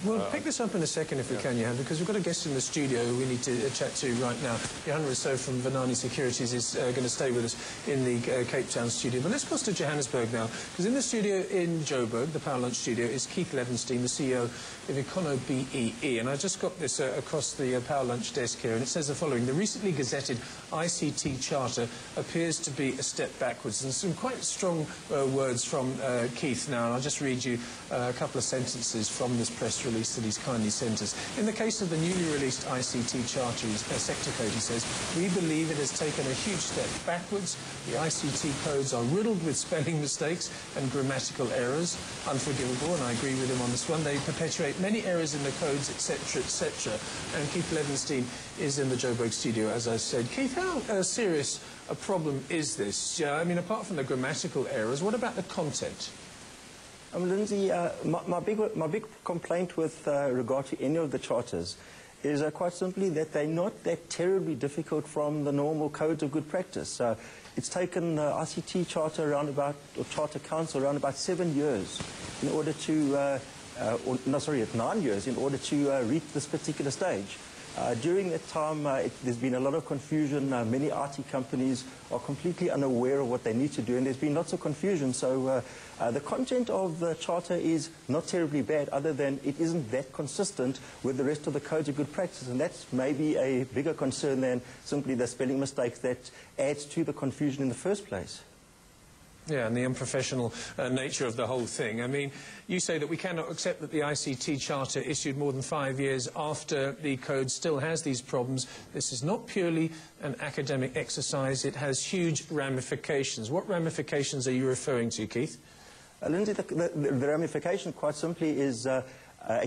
We'll pick this up in a second if we can, Johan, because we've got a guest in the studio we need to chat to right now. Johan Rousseau from Vunani Securities is going to stay with us in the Cape Town studio. But let's cross to Johannesburg now, because in the studio in Joburg, the Power Lunch studio, is Keith Levenstein, the CEO of EconoBEE. And I just got this across the Power Lunch desk here, and it says the following: the recently gazetted ICT Charter appears to be a step backwards. And some quite strong words from Keith now, and I'll just read you a couple of sentences from this press release that he's kindly sent us. In the case of the newly released ICT Charter sector code, he says, we believe it has taken a huge step backwards. The ICT codes are riddled with spelling mistakes and grammatical errors, unforgivable, and I agree with him on this one. They perpetuate many errors in the codes, etc., etc. And Keith Levenstein is in the Joburg studio, as I said. Keith, how serious a problem is this? I mean, apart from the grammatical errors, what about the content? Lindsay, my big complaint with regard to any of the charters is quite simply that they're not that terribly difficult from the normal codes of good practice. It's taken ICT Charter around about, or Charter Council around about 7 years in order to, 9 years in order to reach this particular stage. During that time, there's been a lot of confusion. Many IT companies are completely unaware of what they need to do, and there's been lots of confusion. So the content of the charter is not terribly bad, other than it isn't that consistent with the rest of the codes of good practice, and that's maybe a bigger concern than simply the spelling mistakes that adds to the confusion in the first place. Yeah, and the unprofessional nature of the whole thing. I mean, you say that we cannot accept that the ICT Charter issued more than 5 years after the code still has these problems. This is not purely an academic exercise. It has huge ramifications. What ramifications are you referring to, Keith? Lindsay, the ramification quite simply is a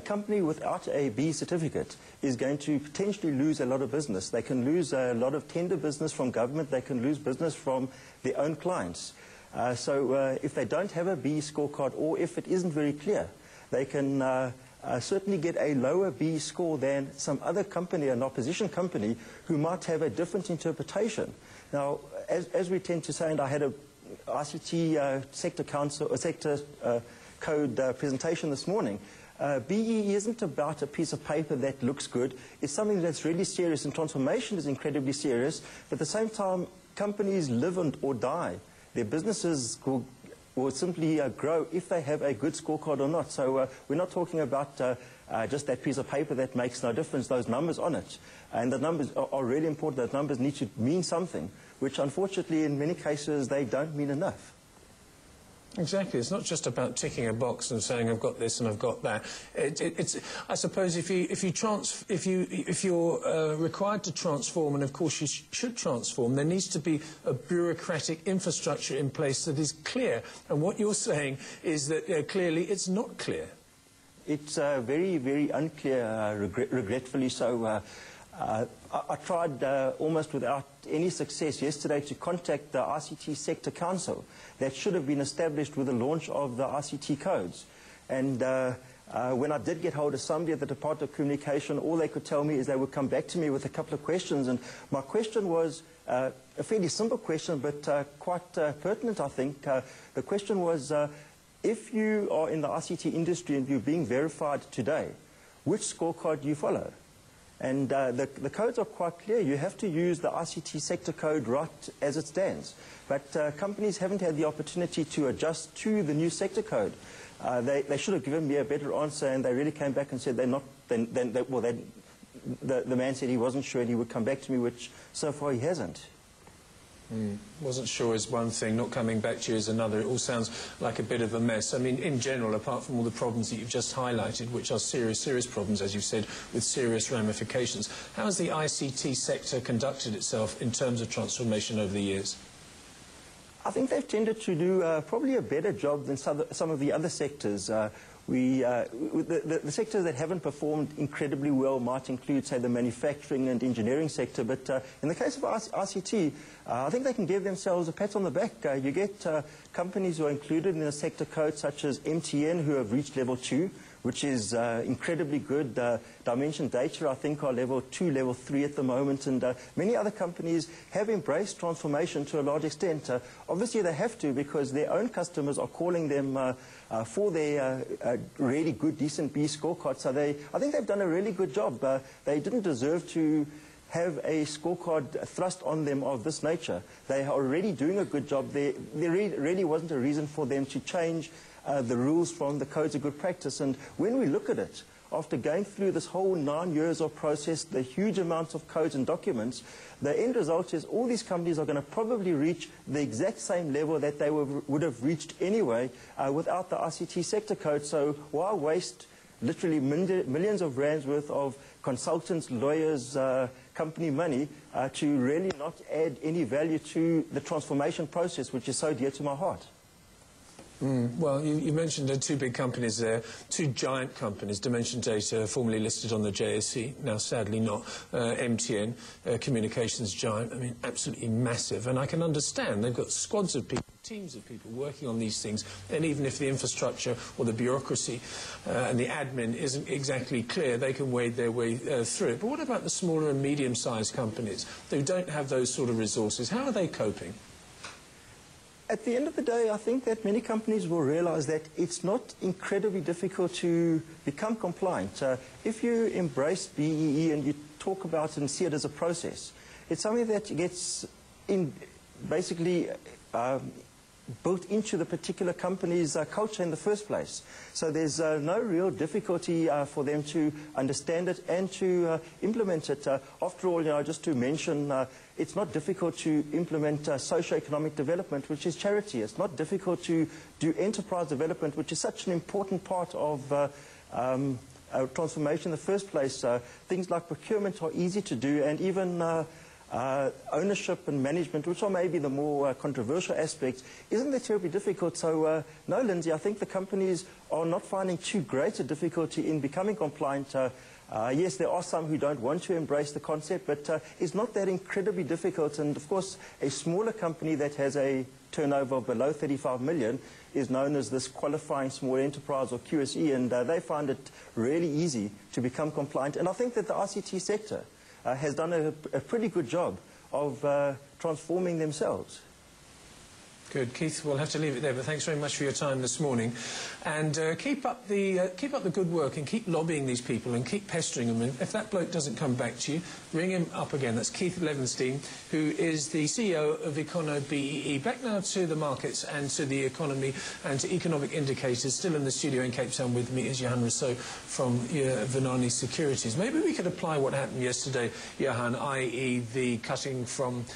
company without a B certificate is going to potentially lose a lot of business. They can lose a lot of tender business from government. They can lose business from their own clients. So if they don't have a B scorecard, or if it isn't very clear, they can certainly get a lower B score than some other company, an opposition company, who might have a different interpretation. Now, as we tend to say, and I had a ICT sector council, or sector code presentation this morning, BEE isn't about a piece of paper that looks good. It's something that's really serious, and transformation is incredibly serious. But at the same time, companies live or die. Their businesses will simply grow if they have a good scorecard or not. So we're not talking about just that piece of paper that makes no difference, those numbers on it. And the numbers are really important. Those numbers need to mean something, which unfortunately in many cases they don't mean enough. Exactly. It's not just about ticking a box and saying I've got this and I've got that. I suppose if you're required to transform, and of course you should transform, there needs to be a bureaucratic infrastructure in place that is clear. And what you're saying is that clearly it's not clear. It's very, very unclear, regretfully so. I tried almost without any success yesterday to contact the ICT Sector Council that should have been established with the launch of the ICT codes. And when I did get hold of somebody at the Department of Communication, all they could tell me is they would come back to me with a couple of questions. And my question was a fairly simple question, but quite pertinent, I think. The question was, if you are in the ICT industry and you're being verified today, which scorecard do you follow? And the codes are quite clear. You have to use the ICT sector code right as it stands. But companies haven't had the opportunity to adjust to the new sector code. They should have given me a better answer, and they really came back and said they're not. The man said he wasn't sure and he would come back to me, which so far he hasn't. Wasn't sure is one thing, not coming back to you is another. It all sounds like a bit of a mess. I mean, in general, apart from all the problems that you've just highlighted, which are serious, serious problems, as you've said, with serious ramifications, how has the ICT sector conducted itself in terms of transformation over the years? I think they've tended to do probably a better job than some of the other sectors. The sectors that haven't performed incredibly well might include, say, the manufacturing and engineering sector. But in the case of ICT, I think they can give themselves a pat on the back. You get companies who are included in the sector code, such as MTN, who have reached level 2, which is incredibly good. Dimension Data, I think, are level 2, level 3 at the moment, and many other companies have embraced transformation to a large extent. Obviously, they have to, because their own customers are calling them for their really good, decent B scorecard. So I think they've done a really good job. They didn't deserve to have a scorecard thrust on them of this nature. They are already doing a good job. There really wasn't a reason for them to change the rules from the codes of good practice. And when we look at it, after going through this whole 9 years of process, the huge amounts of codes and documents, the end result is all these companies are going to probably reach the exact same level that they would have reached anyway without the ICT sector code. So why waste literally millions of rands worth of consultants, lawyers, company money to really not add any value to the transformation process, which is so dear to my heart? Well, you mentioned two big companies there, two giant companies, Dimension Data, formerly listed on the JSE, now sadly not, MTN, communications giant, I mean, absolutely massive. And I can understand they've got squads of people, teams of people working on these things, and even if the infrastructure or the bureaucracy and the admin isn't exactly clear, they can wade their way through it. But what about the smaller and medium-sized companies who don't have those sort of resources? How are they coping? At the end of the day, I think that many companies will realize that it's not incredibly difficult to become compliant. If you embrace BEE and you talk about it and see it as a process, it's something that gets basically built into the particular company's culture in the first place. So there's no real difficulty for them to understand it and to implement it. After all, just to mention, it's not difficult to implement socio-economic development, which is charity. It's not difficult to do enterprise development, which is such an important part of transformation in the first place. Things like procurement are easy to do, and even ownership and management, which are maybe the more controversial aspects, isn't that terribly difficult? So, no, Lindsay, I think the companies are not finding too great a difficulty in becoming compliant. Yes, there are some who don't want to embrace the concept, but it's not that incredibly difficult. And, of course, a smaller company that has a turnover of below 35 million is known as this qualifying small enterprise, or QSE, and they find it really easy to become compliant. And I think that the ICT sector has done a pretty good job of transforming themselves. Good, Keith. We'll have to leave it there, but thanks very much for your time this morning. And keep up the good work, and keep lobbying these people and keep pestering them. And if that bloke doesn't come back to you, ring him up again. That's Keith Levenstein, who is the CEO of EconoBEE. Back now to the markets and to the economy and to economic indicators. Still in the studio in Cape Town with me is Johan Rousseau from Vanaani Securities. Maybe we could apply what happened yesterday, Johan, i.e. the cutting from